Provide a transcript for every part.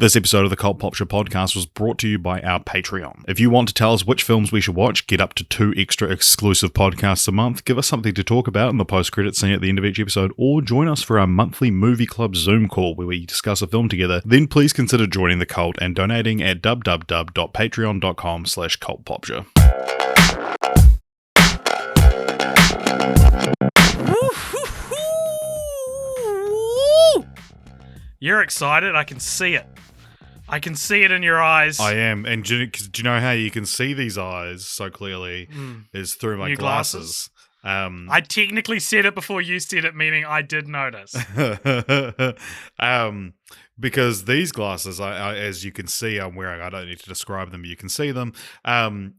This episode of the Cult Pop Show podcast was brought to you by our Patreon. If you want to tell us which films we should watch, get up to 2 extra exclusive podcasts a month, give us something to talk about in the post-credit scene at the end of each episode, or join us for our monthly movie club Zoom call where we discuss a film together, then please consider joining the cult and donating at www.patreon.com/cultpopshow. You're excited. I can see it. I can see it in your eyes. I am. And do you know how you can see these eyes so clearly? Is through my glasses. I technically said it before you said it, meaning I did notice. Because these glasses, I as you can see, I'm wearing. I don't need to describe them. You can see them.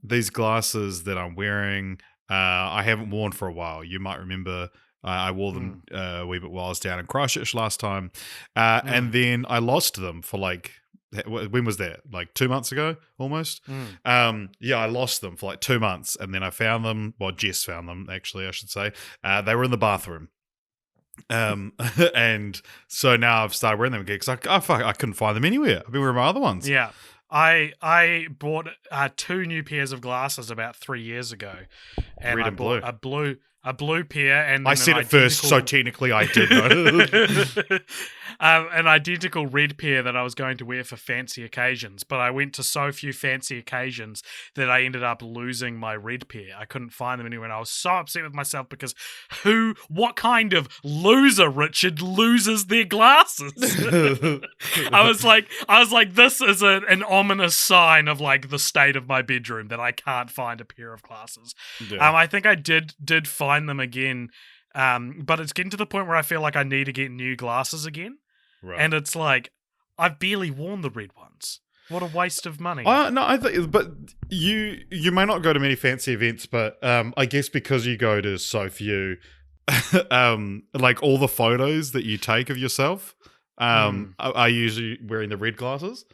These glasses that I'm wearing, I haven't worn for a while. You might remember I wore them a wee bit while I was down in Christchurch last time. And then I lost them for when was that? Like 2 months ago, almost? Yeah, I lost them for like 2 months. And then I found them. Well, Jess found them, actually, I should say. They were in the bathroom. And so now I've started wearing them again because I couldn't find them anywhere. I've been wearing my other ones. Yeah. I bought 2 new pairs of glasses about 3 years ago. And Red I and bought a blue pair. And I said it first, so technically I did know. An identical red pair that I was going to wear for fancy occasions, but I went to so few fancy occasions that I ended up losing my red pair. I couldn't find them anywhere, and I was so upset with myself because what kind of loser, Richard, loses their glasses? I was like, this is an ominous sign of like the state of my bedroom that I can't find a pair of glasses. Yeah. I think I did find them again. But it's getting to the point where I feel like I need to get new glasses again. Right. And it's like, I've barely worn the red ones. What a waste of money. No, I think, but you may not go to many fancy events, but I guess because you go to so few, like all the photos that you take of yourself are usually wearing the red glasses.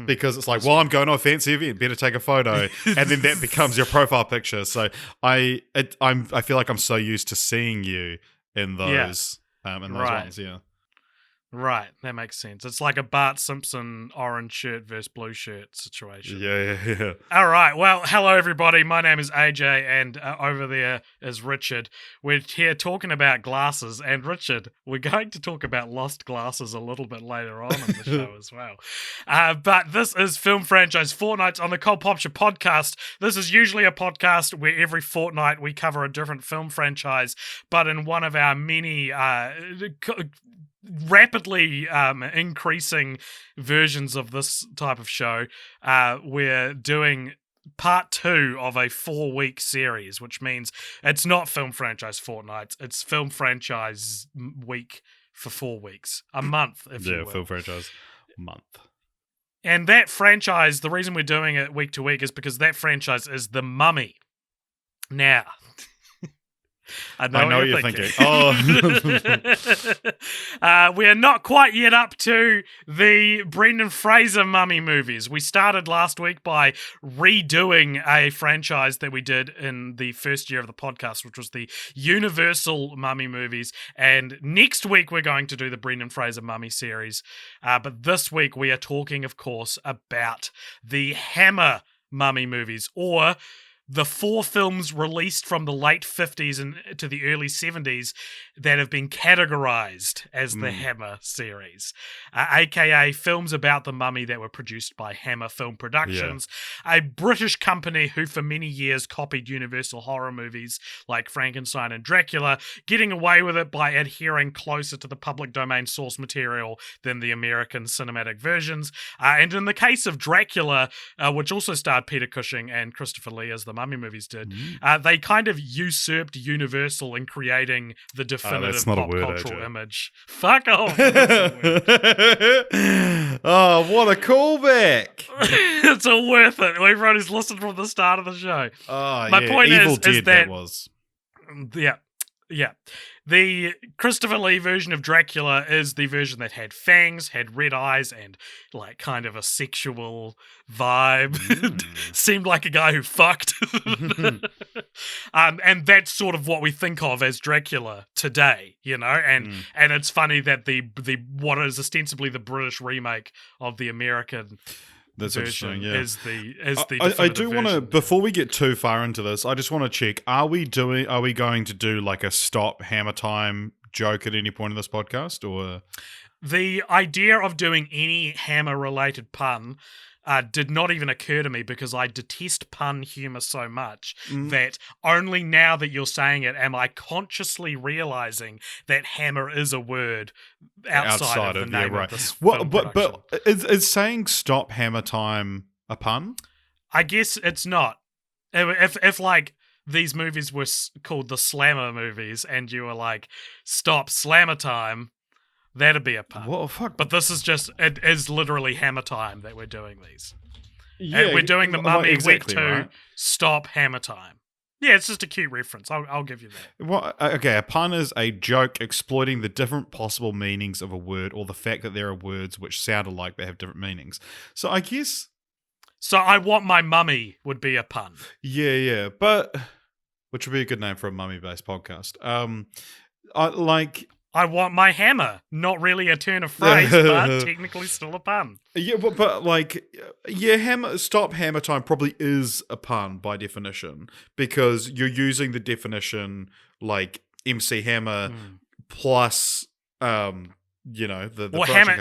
Because it's like, well, I'm going to a fancy event, better take a photo, and then that becomes your profile picture. So I feel like I'm so used to seeing you in those ones, yeah. Right, that makes sense. It's like a Bart Simpson orange shirt versus blue shirt situation. Yeah. All right, well, hello everybody. My name is AJ, and over there is Richard. We're here talking about glasses, and Richard, we're going to talk about lost glasses a little bit later on in the show as well. But this is Film Franchise Fortnights on the Cult Pop Show podcast. This is usually a podcast where every fortnight we cover a different film franchise, but in one of our many rapidly increasing versions of this type of show, we're doing part 2 of a 4-week series, which means it's not Film Franchise Fortnights, it's Film Franchise Week for 4 weeks. A month, if you will. Yeah, Film Franchise Month. And that franchise, the reason we're doing it week to week is because that franchise is The Mummy. Now, I know what you're thinking. We are not quite yet up to the Brendan Fraser Mummy movies. We started last week by redoing a franchise that we did in the first year of the podcast, which was the Universal Mummy movies. And next week we're going to do the Brendan Fraser Mummy series. But this week we are talking, of course, about the Hammer Mummy movies, or the 4 films released from the late 50s and to the early 70s that have been categorized as the Hammer series, aka films about the mummy that were produced by Hammer Film Productions, a British company who for many years copied Universal horror movies like Frankenstein and Dracula, getting away with it by adhering closer to the public domain source material than the American cinematic versions. And in the case of Dracula, which also starred Peter Cushing and Christopher Lee as the Mummy movies did, they kind of usurped Universal in creating the definitive pop cultural image. Fuck off. Oh, what a callback. It's all worth it. Everyone who's listened from the start of the show. Oh, My point Evil is Dead, that was. Yeah. The Christopher Lee version of Dracula is the version that had fangs, had red eyes, and like kind of a sexual vibe. Seemed like a guy who fucked. And that's sort of what we think of as Dracula today, you know. And it's funny that the what is ostensibly the British remake of the American version is the I do want to, before we get too far into this, I just want to check, are we going to do like a stop hammer time joke at any point in this podcast, or the idea of doing any hammer related pun did not even occur to me because I detest pun humor so much that only now that you're saying it am I consciously realizing that hammer is a word outside of the name of this film production. But is saying stop hammer time a pun? I guess it's not. If like these movies were called the Slammer movies and you were like stop Slammer time, that'd be a pun. What the fuck? But this is just, it is literally hammer time that we're doing these. Yeah, and we're doing the Mummy exactly, Week 2 right? Stop hammer time. Yeah, it's just a cute reference. I'll give you that. Well, okay, a pun is a joke exploiting the different possible meanings of a word or the fact that there are words which sound alike but have different meanings. So I guess... So I want my mummy would be a pun. Yeah, but... Which would be a good name for a mummy-based podcast. I want my hammer. Not really a turn of phrase, but technically still a pun. Yeah, but like, stop hammer time probably is a pun by definition because you're using the definition like MC Hammer plus, the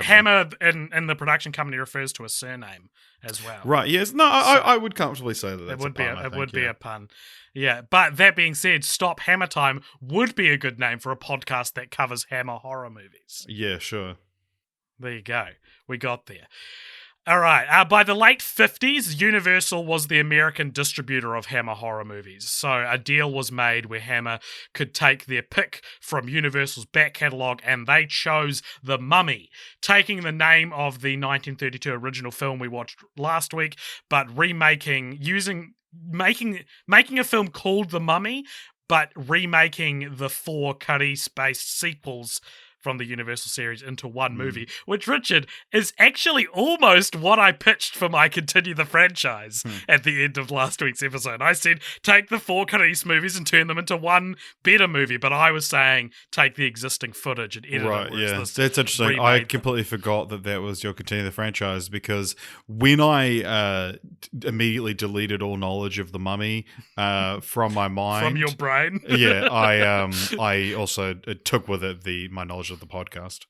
hammer in the production company refers to a surname as well. Right. Yes. No. I would comfortably say that that's it would be a pun. Yeah, but that being said, Stop Hammer Time would be a good name for a podcast that covers hammer horror movies. Yeah, sure. There you go. We got there. All right. By the late 50s, Universal was the American distributor of Hammer horror movies. So a deal was made where Hammer could take their pick from Universal's back catalogue, and they chose The Mummy, taking the name of the 1932 original film we watched last week, but making a film called The Mummy, but remaking the 4 Carice-based sequels from the Universal series into one movie, which, Richard, is actually almost what I pitched for my Continue the Franchise at the end of last week's episode. I said, take the 4 Carice movies and turn them into one better movie, but I was saying, take the existing footage and edit it. Right, yeah. That's interesting. I completely forgot that was your Continue the Franchise because when I immediately deleted all knowledge of The Mummy from my mind... From your brain? Yeah, I also took with it my knowledge of the podcast.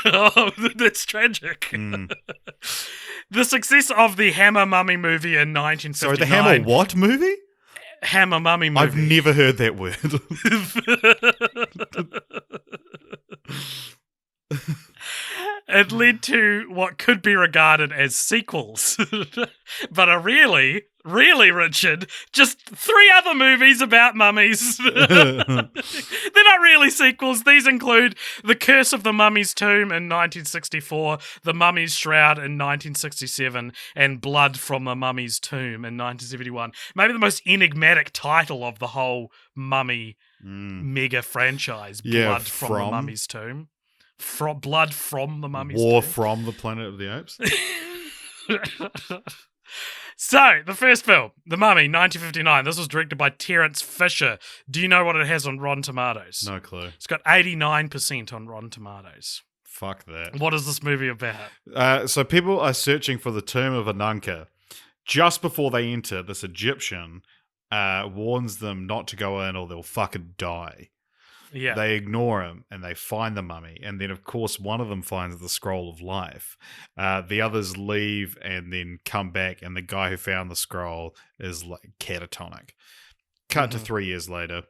Oh, that's tragic. The success of the Hammer Mummy movie in 1959. Sorry, the Hammer what movie? Hammer Mummy movie. I've never heard that word. It led to what could be regarded as sequels, but are really, Richard, just 3 other movies about mummies. They're not really sequels. These include The Curse of the Mummy's Tomb in 1964, The Mummy's Shroud in 1967, and Blood from the Mummy's Tomb in 1971. Maybe the most enigmatic title of the whole Mummy mega franchise, Blood from the Mummy's Tomb. Blood from the Mummy's War Tomb. from the Planet of the Apes. So, the first film, The Mummy, 1959. This was directed by Terence Fisher. Do you know what it has on Rotten Tomatoes? No clue. It's got 89% on Rotten Tomatoes. Fuck that. What is this movie about? So people are searching for the tomb of Ananka. Just before they enter, this Egyptian warns them not to go in or they'll fucking die. Yeah. They ignore him and they find the mummy. And then, of course, one of them finds the scroll of life. The others leave and then come back. And the guy who found the scroll is like catatonic. Cut to 3 years later.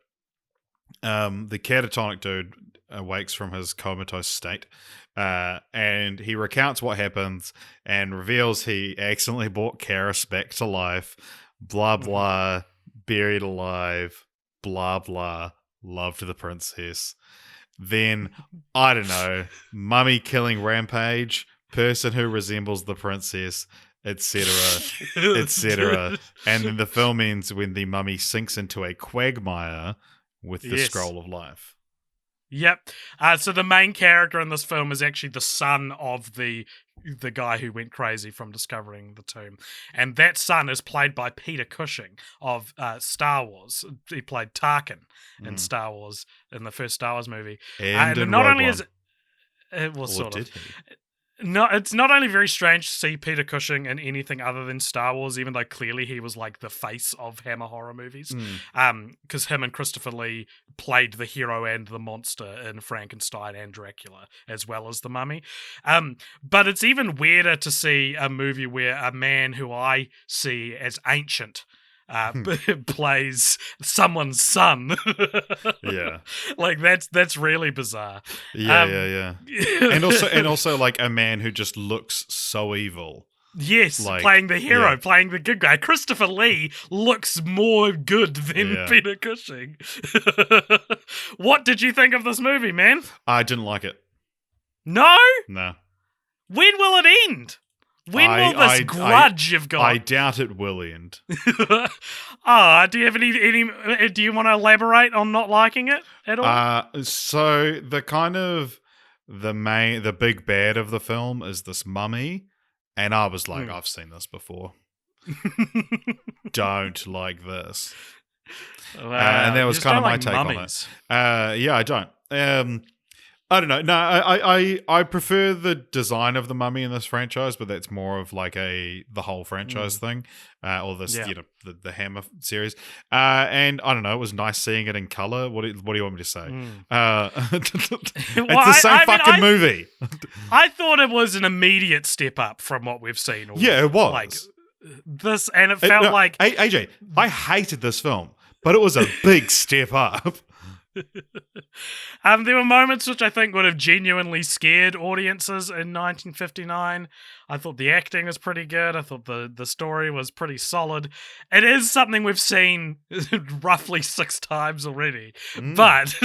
The catatonic dude awakes from his comatose state. And he recounts what happens and reveals he accidentally brought Karis back to life. Blah, blah. Buried alive. Blah, blah. Love to the princess. Then, I don't know, mummy killing rampage, person who resembles the princess, etc., etc. And then the film ends when the mummy sinks into a quagmire with the scroll of life. Yep. So the main character in this film is actually the son of the guy who went crazy from discovering the tomb, and that son is played by Peter Cushing of Star Wars. He played Tarkin in Mm. Star Wars in the first Star Wars movie, And in not Rogue only One. is it well, Or sort of. did he? No, it's not only very strange to see Peter Cushing in anything other than Star Wars, even though clearly he was like the face of Hammer horror movies. Because him and Christopher Lee played the hero and the monster in Frankenstein and Dracula, as well as The Mummy. But it's even weirder to see a movie where a man who I see as ancient plays someone's son. Yeah. Like that's really bizarre. Yeah. And also like a man who just looks so evil. Yes, Like, playing the hero, yeah. playing the good guy. Christopher Lee looks more good than Yeah. Peter Cushing. What did you think of this movie, man? I didn't like it. No? No. When will it end? When will this grudge you've got? I doubt it will end. Do you have any? Do you want to elaborate on not liking it at all? So the kind of the big bad of the film is this mummy, and I was like, I've seen this before. Don't like this. And that was kind of my take mummies. on it. Yeah, I don't. I don't know. No, I prefer the design of the mummy in this franchise, but that's more of like the whole franchise thing, or this the Hammer series. And I don't know. It was nice seeing it in color. What do you want me to say? It's the same movie. I thought it was an immediate step up from what we've seen. Yeah, it was. Like this, and it felt like AJ. I hated this film, but it was a big step up. There were moments which I think would have genuinely scared audiences in 1959. I thought the acting was pretty good. I thought the story was pretty solid. It is something we've seen roughly 6 times already, but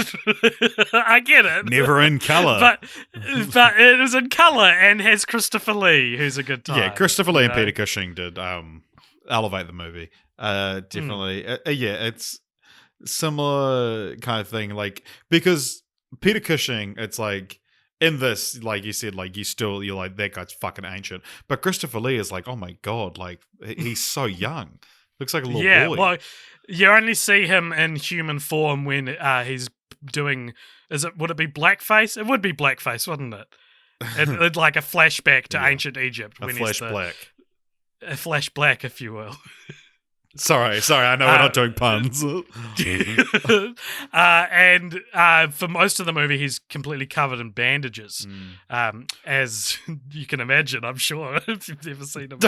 I get it. Never in color, but it is in color and has Christopher Lee, who's a good time. Yeah, Christopher Lee and Peter Cushing did elevate the movie. Definitely. Yeah, it's similar kind of thing, like, because Peter Cushing, it's like in this, like you said, like you're like, that guy's fucking ancient, but Christopher Lee is like, oh my god, like he's so young, looks like a little boy. Well, you only see him in human form when he's doing, would it be blackface? It would be blackface, wouldn't it? It's like a flashback to ancient Egypt, a when flash he's black, a flash black, if you will. Sorry, I know we're not doing puns. And for most of the movie, he's completely covered in bandages. As you can imagine, I'm sure, if you've never seen him.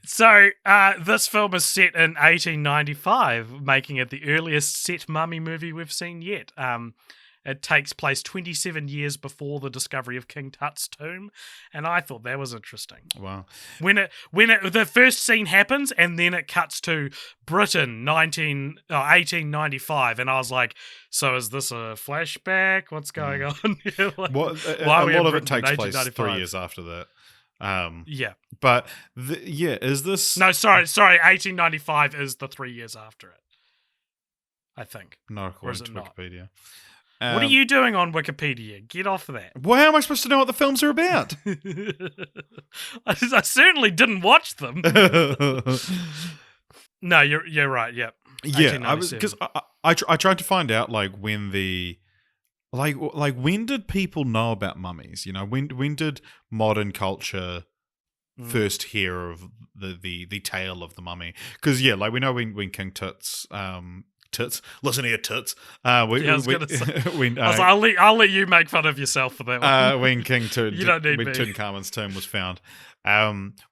So, this film is set in 1895, making it the earliest set mummy movie we've seen yet. It takes place 27 years before the discovery of King Tut's tomb, and I thought that was interesting. Wow! When the first scene happens, and then it cuts to Britain, 1895, and I was like, so is this a flashback? What's going on? Like, a lot of it takes place 3 years after that. But is this? No, sorry. 1895 is the 3 years after it, I think. Not according to Wikipedia. What are you doing on Wikipedia? Get off of that. Well, how am I supposed to know what the films are about? I certainly didn't watch them. No, you're right. Yep. Yeah, I was, because I tried to find out like when when did people know about mummies? You know, when did modern culture first hear of the tale of the mummy? Because like we know when King Tut's tits. Listen here, tits. I was going to say. I'll let you make fun of yourself for that one. When King Tut, you don't need when me. Tutankhamun's tomb was found,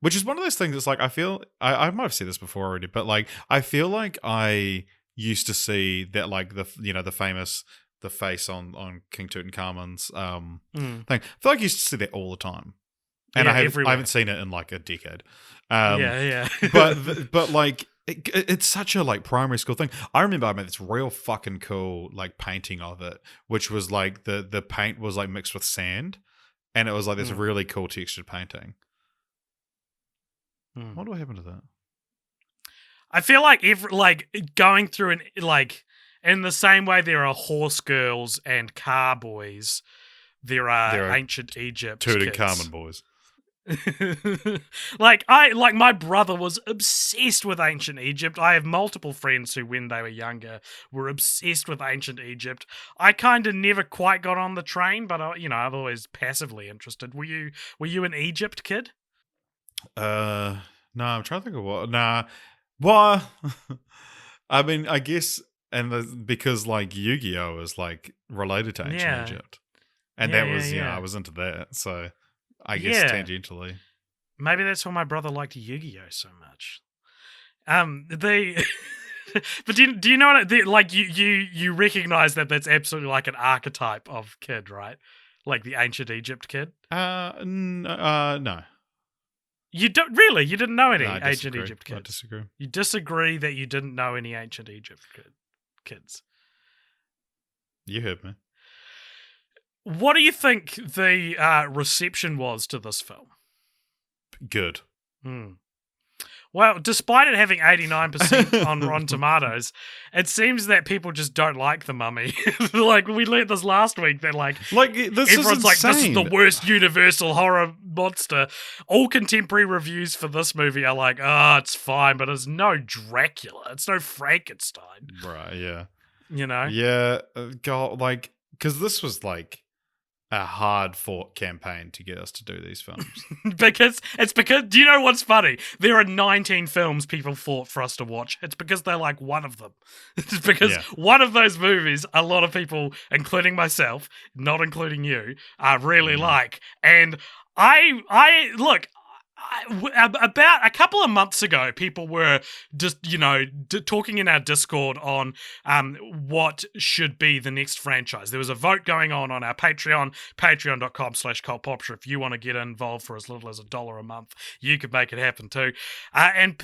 which is one of those things that's like, I feel I might have said this before already, but like I feel like I used to see that, like the famous face on King Tutankhamun's thing. I feel like I used to see that all the time, and I haven't seen it in like a decade. Yeah. but like. It's such a like primary school thing. I remember I made this real fucking cool like painting of it, which was like the paint was like mixed with sand, and it was like this really cool textured painting. What do I happen to that? I feel like going through In the same way there are horse girls and car boys, there There are are ancient Egypt Tutankhamun kids. boys. like my brother was obsessed with ancient Egypt. I have multiple friends who, when they were younger, were obsessed with ancient Egypt. I kind of never quite got on the train, but I've always passively interested. Were you an Egypt kid? No, I'm trying to think of what. Nah, what? I mean, I guess, because like Yu-Gi-Oh is like related to ancient Yeah, Egypt, and yeah, that yeah, was, I yeah, was into that, so I guess yeah. tangentially. Maybe that's why my brother liked Yu-Gi-Oh so much. They. But do you know what? Like you recognize that that's absolutely like an archetype of kid, right? Like the ancient Egypt kid. No, You don't really. You didn't know no, any I ancient disagree. Egypt I kids. disagree. You disagree that you didn't know any ancient Egypt kids. You heard me. What do you think the reception was to this film? Good. Hmm. Well, despite it having 89% on Rotten Tomatoes, it seems that people just don't like The Mummy. Like, we learned this last week that, like This is everyone's like, this is the insane. worst universal horror monster. All contemporary reviews for this movie are like, it's fine, but it's no Dracula. It's no Frankenstein. Right? Yeah. You know? Yeah. God, because this was like a hard fought campaign to get us to do these films. because do you know what's funny? There are 19 films people fought for us to watch. It's because they like one of them. It's because Yeah. one of those movies a lot of people, including myself, not including you, really like. And I look, about a couple of months ago, people were just, talking in our Discord on what should be the next franchise. There was a vote going on our Patreon, patreon.com/cultpopture. If you want to get involved for as little as $1 a month, you could make it happen too. And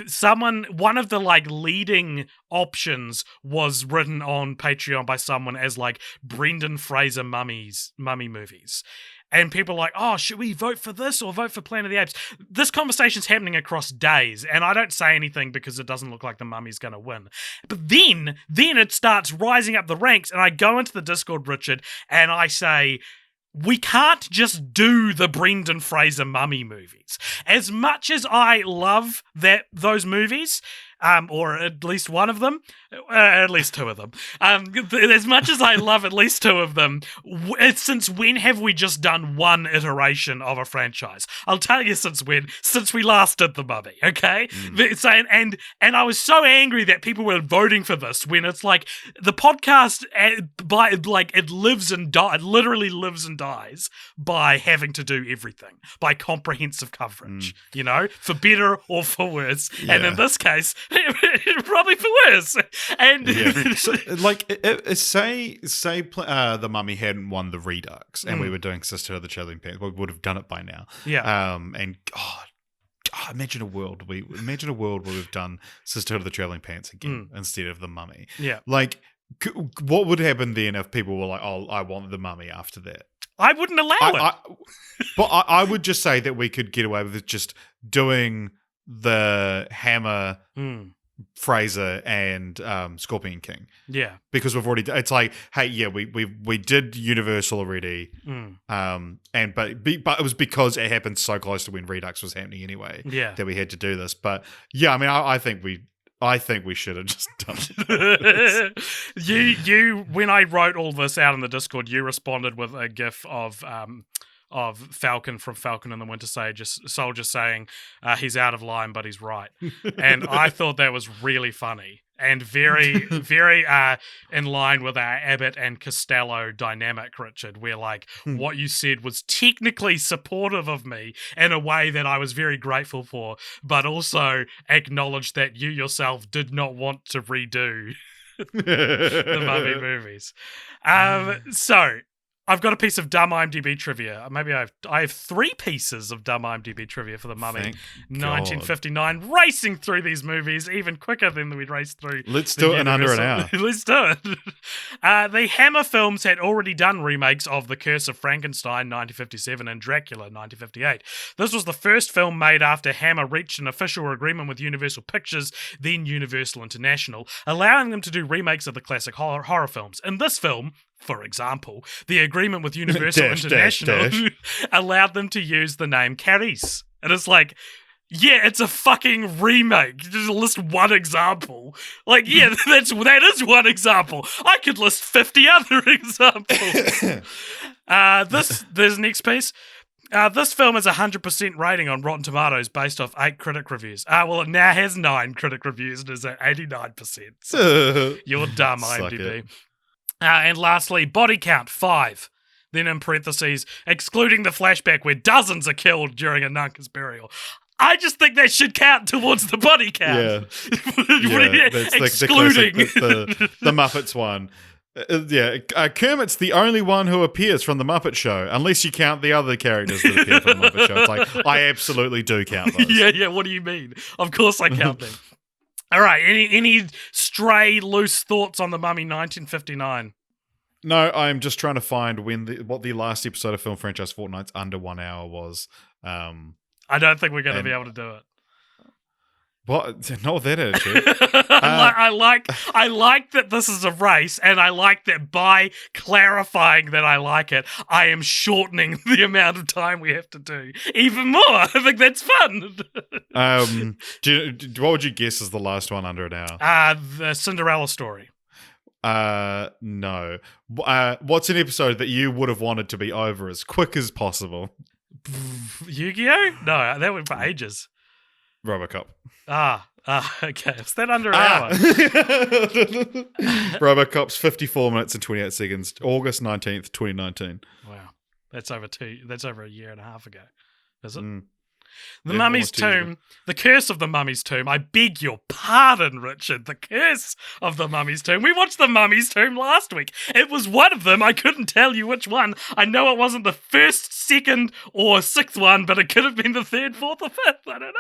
one of the like leading options was written on Patreon by someone as like Brendan Fraser mummy movies. And people are like, oh, should we vote for this or vote for Planet of the Apes? This conversation's happening across days, and I don't say anything because it doesn't look like the Mummy's going to win. But then it starts rising up the ranks, and I go into the Discord, Richard, and I say, we can't just do the Brendan Fraser Mummy movies. As much as I love those movies, or at least one of them, at least two of them. As much as I love at least two of them, since when have we just done one iteration of a franchise? I'll tell you since when. Since we last did The Mummy, okay? So, and I was so angry that people were voting for this when it's like the podcast, it lives and dies, literally lives and dies by having to do everything, by comprehensive coverage, for better or for worse. Yeah. And in this case, probably for worse. And So, say the Mummy hadn't won the Redux, and we were doing Sister of the Chilling Pants, we would have done it by now. Yeah. And imagine a world where we've done Sister of the Trailing Pants again instead of the Mummy. Yeah. Like, what would happen then if people were like, "Oh, I want the Mummy" after that? I wouldn't allow it. But I would just say that we could get away with just doing the Hammer, Fraser, and Scorpion King. Yeah, because we've already. It's like, hey, yeah, we did Universal already. But it was because it happened so close to when Redux was happening anyway. Yeah, that we had to do this. But yeah, I mean, I think we should have just done it. you when I wrote all this out in the Discord, you responded with a gif of Falcon from Falcon and the Winter Soldier saying he's out of line but he's right. And I thought that was really funny and very very in line with our Abbott and Costello dynamic, Richard, where like what you said was technically supportive of me in a way that I was very grateful for, but also acknowledged that you yourself did not want to redo the Mummy movies. So I've got a piece of dumb IMDb trivia. Maybe I have 3 pieces of dumb IMDb trivia for The Mummy. Thank 1959, racing through these movies even quicker than we'd race through. Let's do it in under an hour. Let's do it. The Hammer films had already done remakes of The Curse of Frankenstein 1957 and Dracula 1958. This was the first film made after Hammer reached an official agreement with Universal Pictures, then Universal International, allowing them to do remakes of the classic horror films. In this film, for example, the agreement with Universal International allowed them to use the name Carice. And it's like, yeah, it's a fucking remake. Just list one example. Like, yeah, that is one example. I could list 50 other examples. There's the next piece. This film has a 100% rating on Rotten Tomatoes based off 8 critic reviews. Well, it now has 9 critic reviews and is at 89%. So you're dumb, IMDb. And lastly, body count, 5. Then in parentheses, excluding the flashback where dozens are killed during a Nunca's burial. I just think that should count towards the body count. Yeah, that's excluding the Muppets one. Kermit's the only one who appears from the Muppet Show, unless you count the other characters that appear from the Muppet Show. It's like, I absolutely do count those. Yeah, what do you mean? Of course I count them. All right, any stray, loose thoughts on The Mummy 1959? No, I'm just trying to find what the last episode of Film Franchise Fortnights under 1 hour was. I don't think we're going to be able to do it. What? Not with that attitude. I like that this is a race, and I like that by clarifying that I like it, I am shortening the amount of time we have to do even more. I think that's fun. What would you guess is the last one under an hour? The Cinderella story. No. What's an episode that you would have wanted to be over as quick as possible? Yu-Gi-Oh? No, that went for ages. Robocop. Okay. Is that under an hour? Robocop's 54 minutes and 28 seconds. August 19th, 2019. Wow. That's over a year and a half ago. Is it? The Yeah, Mummy's Tomb, The Curse of the Mummy's Tomb. I beg your pardon, Richard. The Curse of the Mummy's Tomb. We watched The Mummy's Tomb last week. It was one of them. I couldn't tell you which one. I know it wasn't the first, second, or sixth one, but it could have been the third, fourth, or fifth. I don't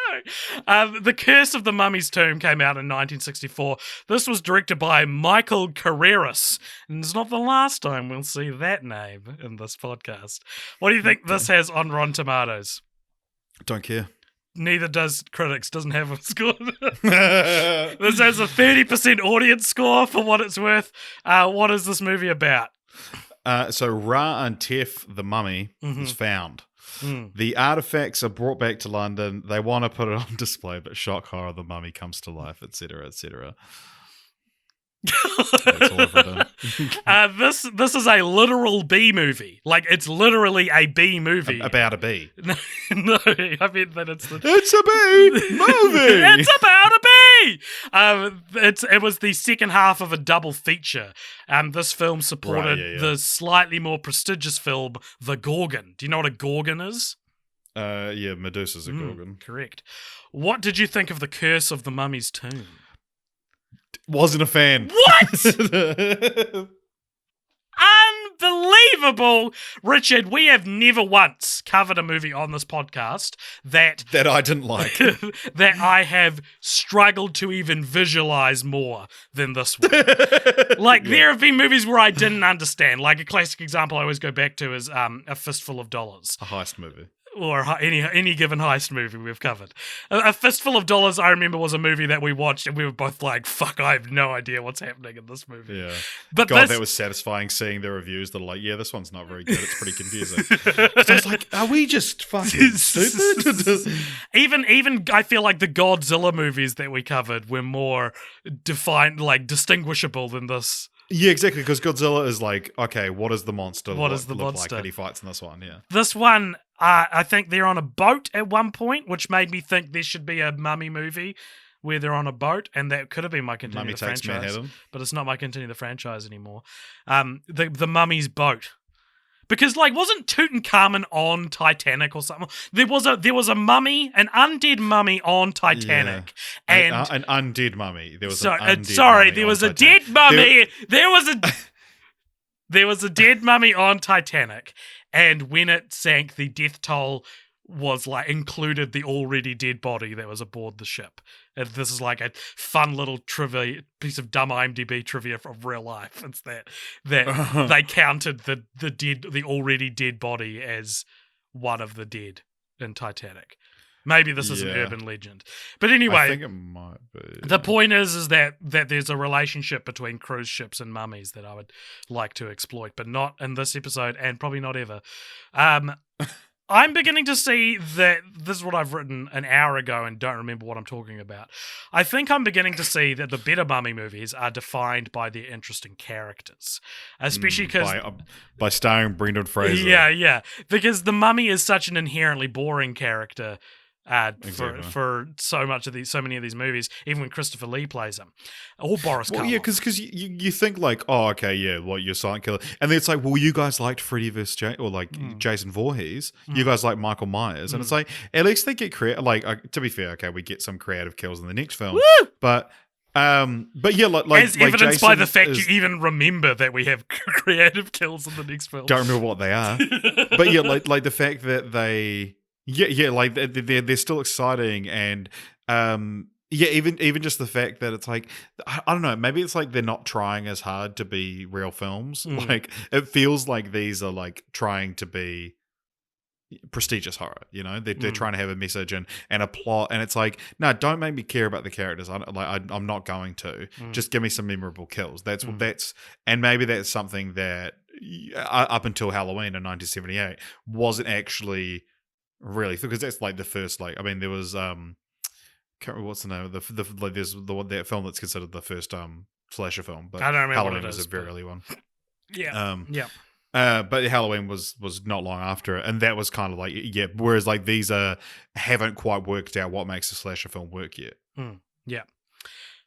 know. The Curse of the Mummy's Tomb came out in 1964. This was directed by Michael Carreras, and it's not the last time we'll see that name in this podcast. What do you think this has on Rotten Tomatoes? Don't care. Neither does critics. Doesn't have a score. This has a 30% audience score for what it's worth. What is this movie about? So Ra and Tef, the mummy, is found. The artifacts are brought back to London. They want to put it on display, but shock horror, the mummy comes to life, etc., etc. That's all I've written. This is a literal B movie. Like, it's literally a B movie. About a bee. No, I mean that it's a bee movie. It's about a bee. It was the second half of a double feature. This film supported the slightly more prestigious film The Gorgon. Do you know what a Gorgon is? Yeah, Medusa's a Gorgon. Correct. What did you think of The Curse of the Mummy's Tomb? Wasn't a fan. What? Unbelievable. Richard, we have never once covered a movie on this podcast that I didn't like. that I have struggled to even visualize more than this one. There have been movies where I didn't understand. Like, a classic example I always go back to is A Fistful of Dollars. A heist movie. Or any given heist movie we've covered. A Fistful of Dollars, I remember, was a movie that we watched and we were both like, fuck, I have no idea what's happening in this movie. Yeah. But God, that was satisfying seeing the reviews that are like, yeah, this one's not very good. It's pretty confusing. So I was like, are we just fucking stupid? Even I feel like the Godzilla movies that we covered were more defined, like distinguishable than this. Yeah, exactly, because Godzilla is like, okay, what is the monster look like that he fights in this one? Yeah. This one, I think they're on a boat at one point, which made me think there should be a mummy movie where they're on a boat, and that could have been my Continue the Franchise. Manhattan. But it's not my Continue the Franchise anymore. The Mummy's boat. Because, like, wasn't Tutankhamun on Titanic or something? There was a mummy, an undead mummy on Titanic, and an undead mummy. There was there was a dead mummy. There was a. There was a dead mummy on Titanic, and when it sank, the death toll was like included the already dead body that was aboard the ship. And this is like a fun little trivia piece of dumb IMDb trivia from real life. It's that they counted the already dead body as one of the dead in Titanic. Maybe this is an urban legend. But anyway, I think it might be. The point is that there's a relationship between cruise ships and mummies that I would like to exploit, but not in this episode and probably not ever. I'm beginning to see that this is what I've written an hour ago and don't remember what I'm talking about. I think I'm beginning to see that the better mummy movies are defined by their interesting characters, especially because by starring Brendan Fraser. Yeah, because the mummy is such an inherently boring character. Exactly. For so many of these movies, even when Christopher Lee plays him, or Boris Karloff. Well, yeah, because you think like, oh, okay, yeah, what you're silent killer, and then it's like, well, you guys liked Freddy vs. Jason Voorhees, you guys like Michael Myers, and it's like at least they get creative. Like to be fair, okay, we get some creative kills in the next film, Woo! but yeah, like as evidenced Jason by the fact you even remember that we have creative kills in the next film. Don't remember what they are, but yeah, like the fact that they. Yeah, like they're still exciting, and even just the fact that it's like I don't know, maybe it's like they're not trying as hard to be real films. Like it feels like these are like trying to be prestigious horror. You know, they're trying to have a message and a plot, and it's like, no, don't make me care about the characters. I'm not going to. Just give me some memorable kills. That's and maybe that's something that up until Halloween in 1978 wasn't actually. Really, because that's like the first, like, I mean, there was can't remember what's the name of there's that film that's considered the first slasher film, but I don't remember Halloween what it was is, a very early one. Yeah, but Halloween was not long after it, and that was kind of like whereas like these haven't quite worked out what makes a slasher film work yet.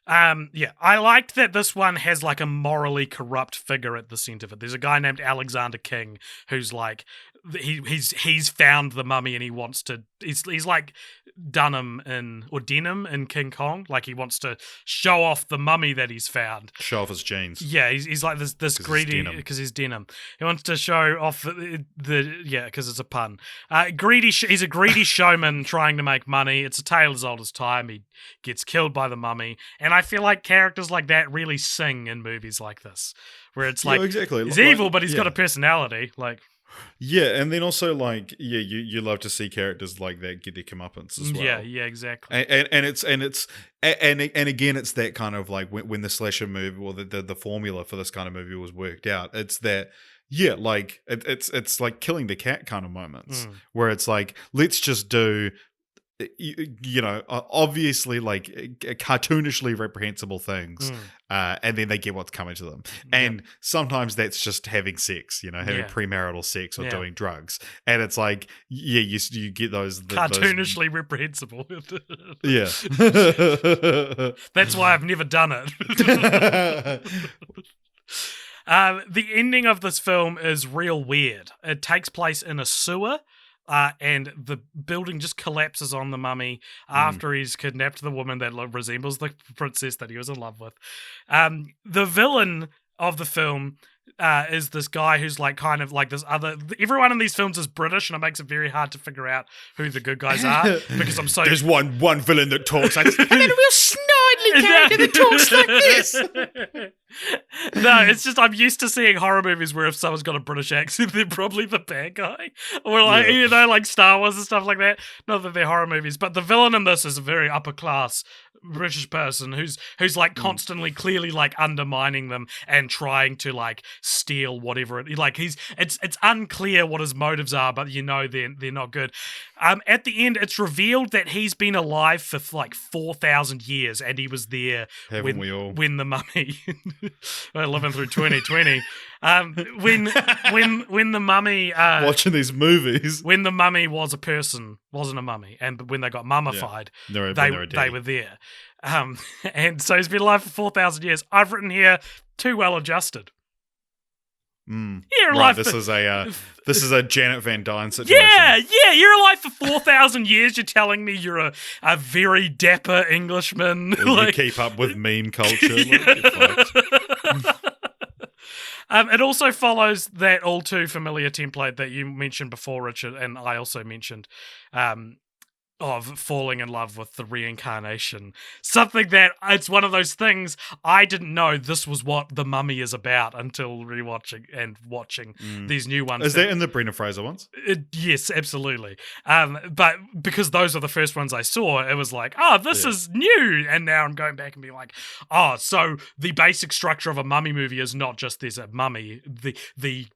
I liked that this one has like a morally corrupt figure at the center of it. There's a guy named Alexander King who's like he's found the mummy and he wants to. He's like Denim in King Kong. Like he wants to show off the mummy that he's found. Show off his jeans. Yeah, he's like this greedy because he's denim. He wants to show off the because it's a pun. He's a greedy showman trying to make money. It's a tale as old as time. He gets killed by the mummy, and I feel like characters like that really sing in movies like this, where it's like exactly. he's evil, but he's got a personality. Like. Yeah, and then also like you love to see characters like that get their comeuppance as well. Yeah, exactly. And again, it's that kind of like when the slasher movie or the formula for this kind of movie was worked out. It's that like it's like killing the cat kind of moments where it's like let's just do. Obviously like cartoonishly reprehensible things and then they get what's coming to them, and sometimes that's just having sex, having premarital sex or doing drugs, and it's like you get those cartoonishly reprehensible. That's why I've never done it. The ending of this film is real weird. It takes place in a sewer. And the building just collapses on the mummy after he's kidnapped the woman that resembles the princess that he was in love with. The villain of the film is this guy who's like kind of like this other. Everyone in these films is British, and it makes it very hard to figure out who the good guys are because I'm so. There's one villain that talks like, and then a real snidely character that talks like this. No, it's just I'm used to seeing horror movies where if someone's got a British accent, they're probably the bad guy, or like like Star Wars and stuff like that. Not that they're horror movies, but the villain in this is a very upper class British person who's like constantly, clearly like undermining them and trying to like steal whatever it's unclear what his motives are, but they're not good. At the end, it's revealed that he's been alive for like 4,000 years, and he was there when the mummy. Living through 2020. When the mummy watching these movies, when the mummy was a person, wasn't a mummy, and when they got mummified, they were there. And so he's been alive for 4,000 years. I've written here too well adjusted. You're alive. This is a Janet Van Dyne situation. Yeah. You're alive for 4,000 years. You're telling me you're a very dapper Englishman. You keep up with meme culture. It also follows that all too familiar template that you mentioned before, Richard, and I also mentioned, of falling in love with the reincarnation. Something that it's one of those things I didn't know this was what The Mummy is about until rewatching and watching these new ones. Is that in the Brendan Fraser ones? Yes, absolutely. But because those are the first ones I saw, it was like, oh, this is new. And now I'm going back and being like, oh, so the basic structure of a mummy movie is not just there's a mummy. The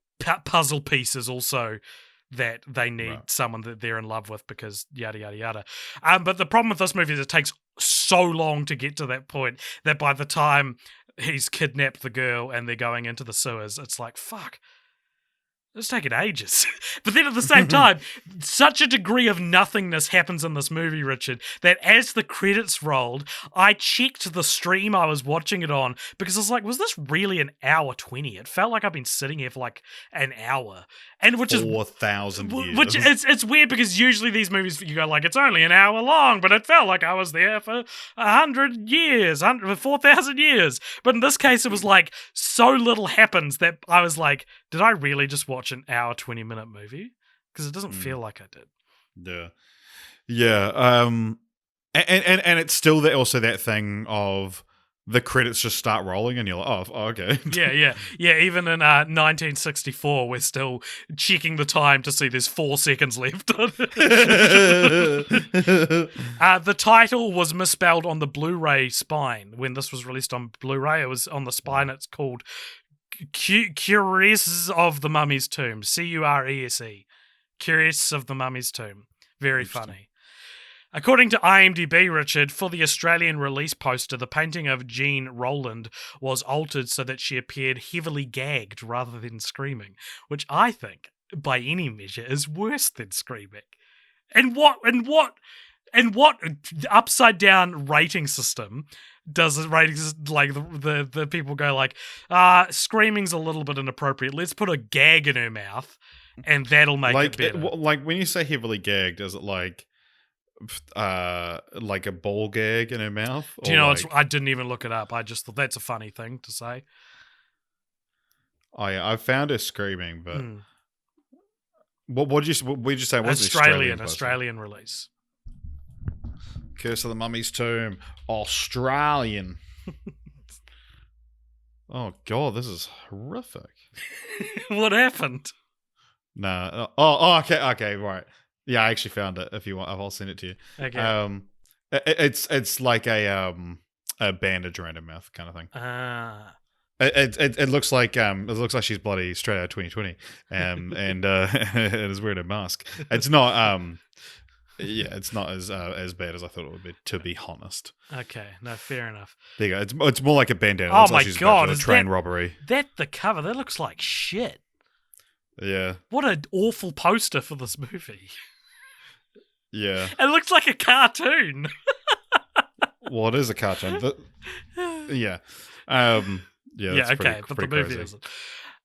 puzzle piece is also that they need someone that they're in love with because yada, yada, yada. But the problem with this movie is it takes so long to get to that point that by the time he's kidnapped the girl and they're going into the sewers, it's like, fuck. It's taking ages. But then at the same time, such a degree of nothingness happens in this movie, Richard, that as the credits rolled, I checked the stream I was watching it on because I was like, was this really an hour 20? It felt like I've been sitting here for like an hour. And which is 4,000 years. Which it's weird because usually these movies you go like it's only an hour long, but it felt like I was there for 100 years, 4,000 years. But in this case, it was like so little happens that I was like, did I really just watch an hour 20-minute movie? Because it doesn't feel like I did. Yeah. And it's still also that thing of the credits just start rolling and you're like, oh okay. Yeah. Even in 1964, we're still checking the time to see there's 4 seconds left. The title was misspelled on the Blu-ray spine. When this was released on Blu-ray, it was on the spine. It's called Curious of the Mummy's Tomb. Curese. Curious of the Mummy's Tomb. Very funny. According to IMDb, Richard, for the Australian release poster, the painting of Jean Rowland was altered so that she appeared heavily gagged rather than screaming, which I think, by any measure, is worse than screaming. And what upside down rating system does the ratings like the people go like, screaming's a little bit inappropriate. Let's put a gag in her mouth, and that'll make it better. Like when you say heavily gagged, is it like a ball gag in her mouth? Do you know? I didn't even look it up. I just thought that's a funny thing to say. Oh yeah, I found her screaming, but what did you say? Was Australian release? Curse of the Mummy's Tomb, Australian. Oh god, this is horrific. What happened? Nah. Okay, right. Yeah, I actually found it. If you want, I'll send it to you. Okay. It's like a bandage around her mouth kind of thing. It looks like she's bloody straight out of 2020, and it is wearing a mask. It's not it's not as bad as I thought it would be, to be honest. Okay, no, fair enough. There you go. It's more like a bandana. Oh my god, is train robbery. That the cover? That looks like shit. Yeah. What an awful poster for this movie. Yeah. It looks like a cartoon. Well, it is a cartoon. Yeah. Yeah, okay, but the movie crazy. isn't.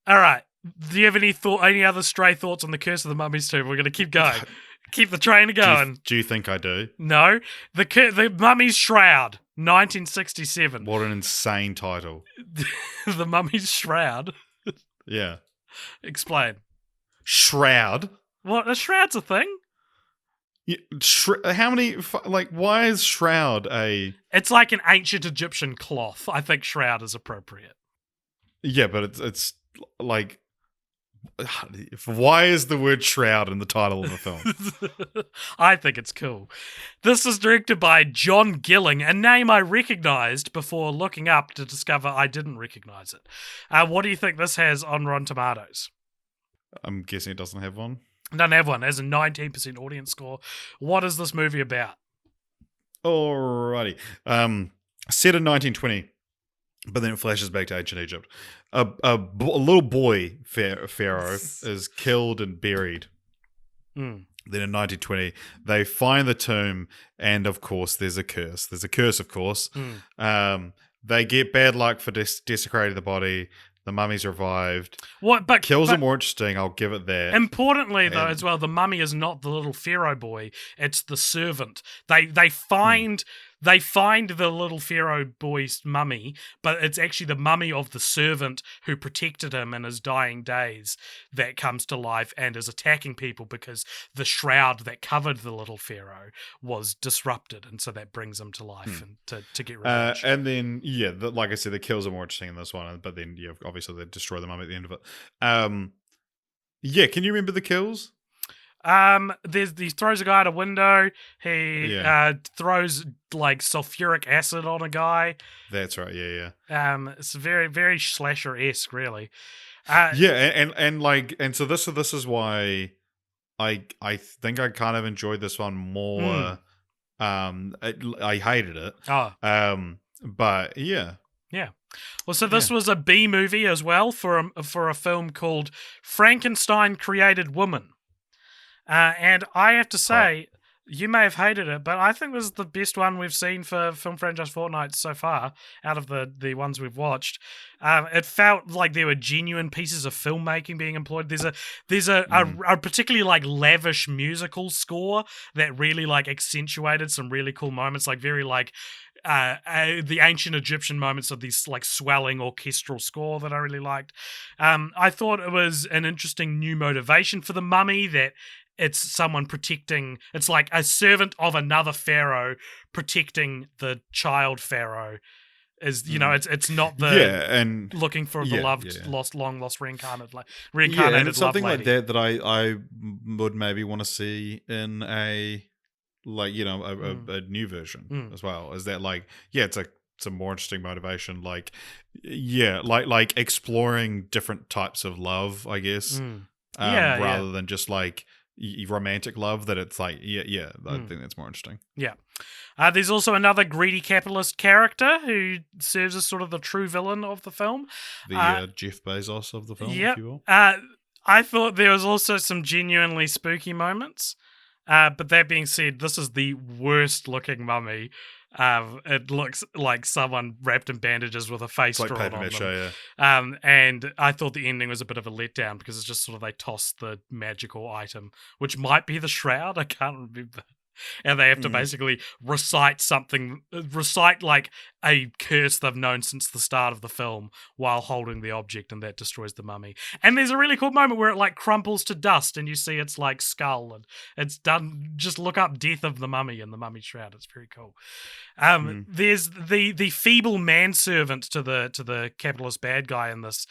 All right. Do you have any other stray thoughts on the Curse of the Mummy's Tomb? We're going to keep going. Keep the train going. Do you think I do? No. The Mummy's Shroud, 1967. What an insane title. The Mummy's Shroud? Yeah. Explain. Shroud? What? A shroud's a thing? Yeah, how many, why is shroud a... It's like an ancient Egyptian cloth. I think shroud is appropriate. Yeah, but it's like... Why is the word shroud in the title of the film? I think it's cool. This is directed by John Gilling, a name I recognised before looking up to discover I didn't recognise it. What do you think this has on Rotten Tomatoes? I'm guessing it doesn't have one. Doesn't have one. It has a 19% audience score. What is this movie about? Alrighty. Set in 1920, but then it flashes back to ancient Egypt. A little boy, pharaoh, is killed and buried. Then in 1920, they find the tomb, and of course, there's a curse. There's a curse, of course. They get bad luck for desecrating the body. The mummy's revived. Kills are more interesting, I'll give it that. Importantly, though, as well, the mummy is not the little pharaoh boy. It's the servant. They find they find the little pharaoh boy's mummy, but it's actually the mummy of the servant who protected him in his dying days that comes to life and is attacking people because the shroud that covered the little pharaoh was disrupted, and so that brings him to life and to get revenge. And then, like I said, the kills are more interesting in this one, but then, obviously they destroy the mummy at the end of it. Can you remember the kills? He throws a guy out a window. He throws like sulfuric acid on a guy. That's right. Yeah. It's very, very slasher-esque, really. And so this is why I think I kind of enjoyed this one more. I hated it. But yeah. Well, so this was a B movie as well for a film called Frankenstein Created Woman. And I have to say, you may have hated it, but I think this is the best one we've seen for film franchise Fortnights so far, out of the ones we've watched. It felt like there were genuine pieces of filmmaking being employed. There's a particularly like lavish musical score that really like accentuated some really cool moments, like very like the ancient Egyptian moments of this like swelling orchestral score that I really liked. I thought it was an interesting new motivation for the mummy, that it's someone protecting, it's like a servant of another pharaoh protecting the child pharaoh. Is it's not the and looking for the long lost reincarnated and it's something love lady. like that I would maybe want to see in a a new version as well. Is that it's a more interesting motivation, like exploring different types of love, I guess, rather than just like romantic love, that it's like I think that's more interesting. There's also another greedy capitalist character who serves as sort of the true villain of the film, the Jeff Bezos of the film, if you will. I thought there was also some genuinely spooky moments, but that being said, this is the worst looking mummy. It looks like someone wrapped in bandages with a face drawn on them. And I thought the ending was a bit of a letdown because it's just sort of they toss the magical item, which might be the shroud. I can't remember. And they have to basically recite like a curse they've known since the start of the film while holding the object, and that destroys the mummy. And there's a really cool moment where it like crumples to dust and you see its like skull, and it's done. Just look up Death of the Mummy and the Mummy Shroud. It's very cool. There's the feeble manservant to the capitalist bad guy in this.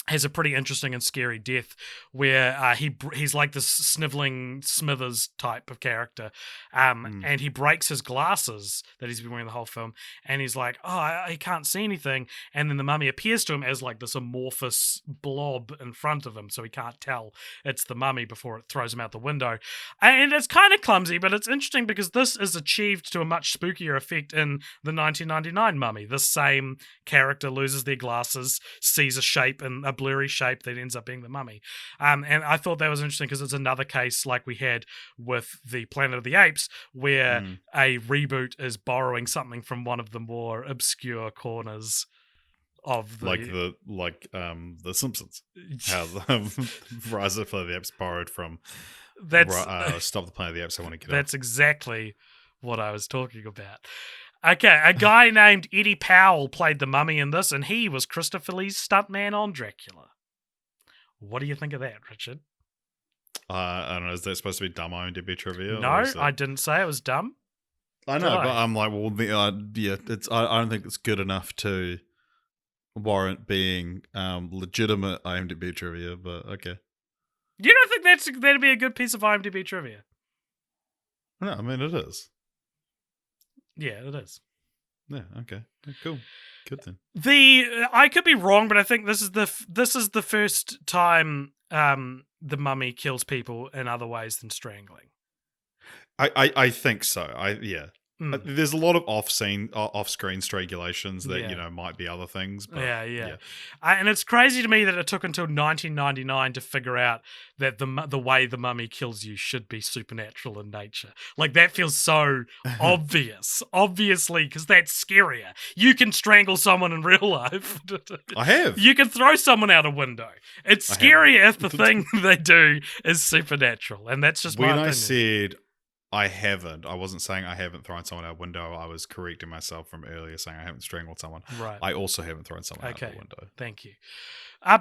Has a pretty interesting and scary death where he's like this sniveling Smithers type of character, and he breaks his glasses that he's been wearing the whole film, and he's like, he can't see anything, and then the mummy appears to him as like this amorphous blob in front of him, so he can't tell it's the mummy before it throws him out the window. And it's kind of clumsy, but it's interesting because this is achieved to a much spookier effect in the 1999 Mummy. The same character loses their glasses, sees a shape in a blurry shape that ends up being the mummy. And I thought that was interesting because it's another case like we had with the Planet of the Apes, where a reboot is borrowing something from one of the more obscure corners of the the Simpsons. How Rise of the Planet of the Apes borrowed from Stop the Planet of the Apes. I want to get that's exactly what I was talking about. Okay, a guy named Eddie Powell played the mummy in this, and he was Christopher Lee's stuntman on Dracula. What do you think of that, Richard? I don't know. Is that supposed to be dumb IMDb trivia? No, I didn't say it was dumb. I know, but I'm like, well, it's. I don't think it's good enough to warrant being legitimate IMDb trivia. But okay. You don't think that'd be a good piece of IMDb trivia? No, I mean it is. Yeah, it is. Yeah. Okay. Cool. Good then. I could be wrong, but I think this is the first time the mummy kills people in other ways than strangling. I think so. There's a lot of off-screen strangulations that might be other things. But yeah. And it's crazy to me that it took until 1999 to figure out that the way the mummy kills you should be supernatural in nature. Like that feels so obvious, obviously, because that's scarier. You can strangle someone in real life. I have. You can throw someone out a window. It's scarier if the thing they do is supernatural, and that's just my opinion. I said I haven't. I wasn't saying I haven't thrown someone out a window. I was correcting myself from earlier saying I haven't strangled someone. Right. I also haven't thrown someone out Okay. of the window. Thank you.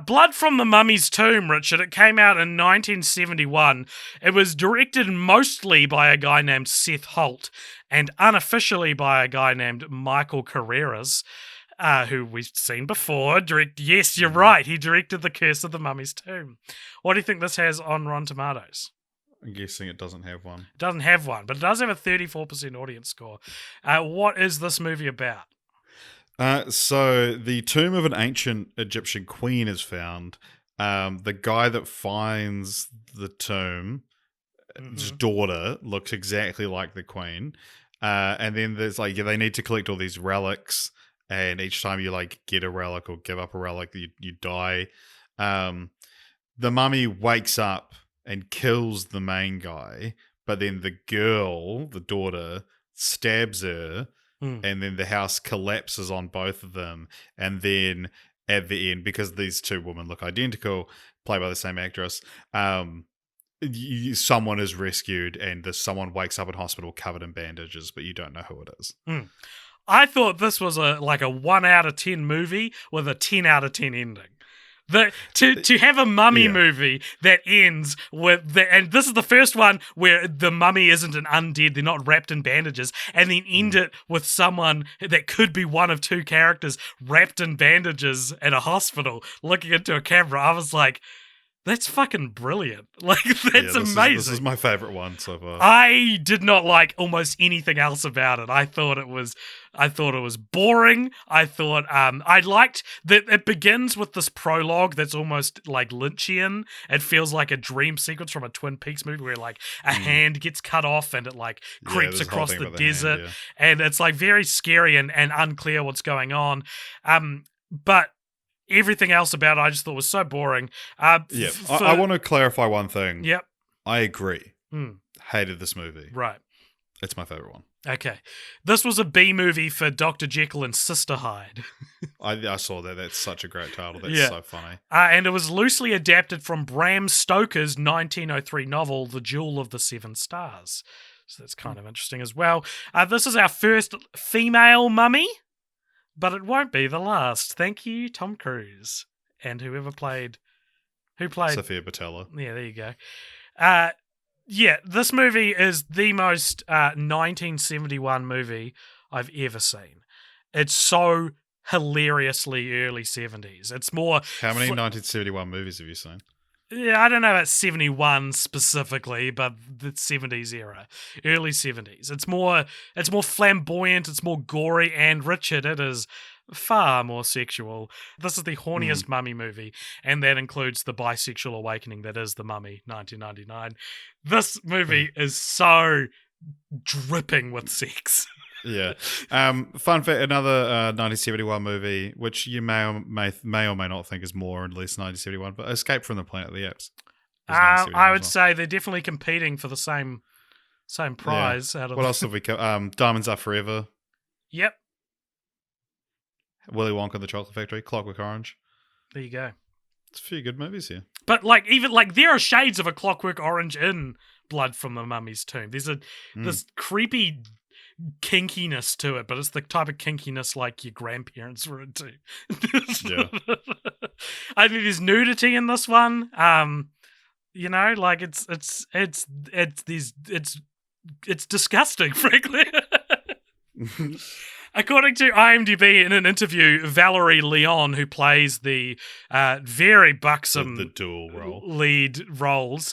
Blood from the Mummy's Tomb, Richard. It came out in 1971. It was directed mostly by a guy named Seth Holt and unofficially by a guy named Michael Carreras, who we've seen before. Yes, you're right. He directed The Curse of the Mummy's Tomb. What do you think this has on Rotten Tomatoes? I'm guessing it doesn't have one. It doesn't have one, but it does have a 34% audience score. What is this movie about? So the tomb of an ancient Egyptian queen is found. The guy that finds the tomb, his daughter, looks exactly like the queen. And then there's like, they need to collect all these relics. And each time you like get a relic or give up a relic, you die. The mummy wakes up and kills the main guy, but then the girl, the daughter, stabs her, and then the house collapses on both of them. And then at the end, because these two women look identical, played by the same actress, someone is rescued, and someone wakes up in hospital covered in bandages, but you don't know who it is. I thought this was a 1 out of 10 movie with a 10 out of 10 ending. To have a mummy movie that ends with and this is the first one where the mummy isn't an undead, they're not wrapped in bandages, and then end it with someone that could be one of two characters wrapped in bandages at a hospital looking into a camera. I was like, that's fucking brilliant. Like, that's amazing. This is my favorite one so far. I did not like almost anything else about it. I thought it was boring. I thought I liked that it begins with this prologue that's almost like Lynchian. It feels like a dream sequence from a Twin Peaks movie where like a hand gets cut off and it like creeps across the desert, and it's like very scary and unclear what's going on. But everything else about it I just thought was so boring. I want to clarify one thing. Yep. I agree. Hated this movie. Right. It's my favorite one. Okay. This was a B movie for Dr. Jekyll and Sister Hyde. I saw that. That's such a great title. That's so funny. And it was loosely adapted from Bram Stoker's 1903 novel, The Jewel of the Seven Stars. So that's kind of interesting as well. This is our first female mummy, but it won't be the last. Thank you, Tom Cruise. And who played Sophia Botella. Yeah, there you go. This movie is the most 1971 movie I've ever seen. It's so hilariously early 70s. It's more... How many 1971 movies have you seen? Yeah, I don't know about 71 specifically, but the 70s era. Early 70s. It's more flamboyant, it's more gory, and Richard, it is far more sexual. This is the horniest mummy movie, and that includes the bisexual awakening that is The Mummy, 1999. This movie is so dripping with sex. Yeah. Fun fact, another 1971 movie, which you may or may not think is more or less 1971, but Escape from the Planet of the Apes. I would say they're definitely competing for the same prize. What else have we got? Diamonds Are Forever. Yep. Willy Wonka and the Chocolate Factory, Clockwork Orange. There you go. It's a few good movies here. But even there are shades of a Clockwork Orange in Blood from the Mummy's Tomb. There's this creepy kinkiness to it, but it's the type of kinkiness like your grandparents were into. Yeah. I mean, there's nudity in this one. Like it's disgusting, frankly. According to IMDb, in an interview, Valerie Leon, who plays the very buxom the dual role lead roles,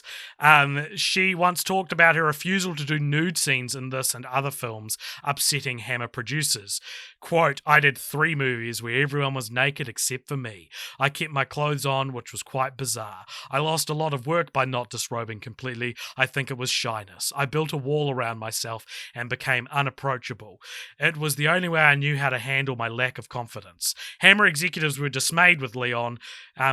she once talked about her refusal to do nude scenes in this and other films, upsetting Hammer producers. Quote, "I did 3 movies where everyone was naked except for me. I kept my clothes on, which was quite bizarre. I lost a lot of work by not disrobing completely. I think it was shyness. I built a wall around myself and became unapproachable. It was the only way I knew how to handle my lack of confidence. Hammer executives were dismayed with Leon.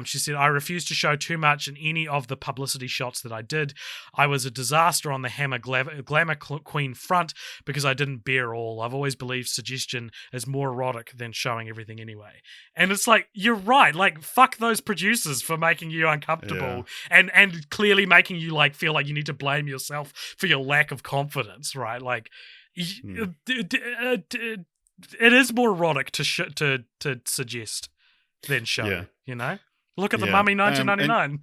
She said, I refused to show too much in any of the publicity shots that I did. I was a disaster on the Hammer glamour queen front because I didn't bear all. I've always believed suggestion is more erotic than showing everything anyway. And it's like, you're right. Like, fuck those producers for making you uncomfortable and clearly making you like feel like you need to blame yourself for your lack of confidence, right? Like, it is more erotic to suggest than show, you know? Look at the Mummy 1999.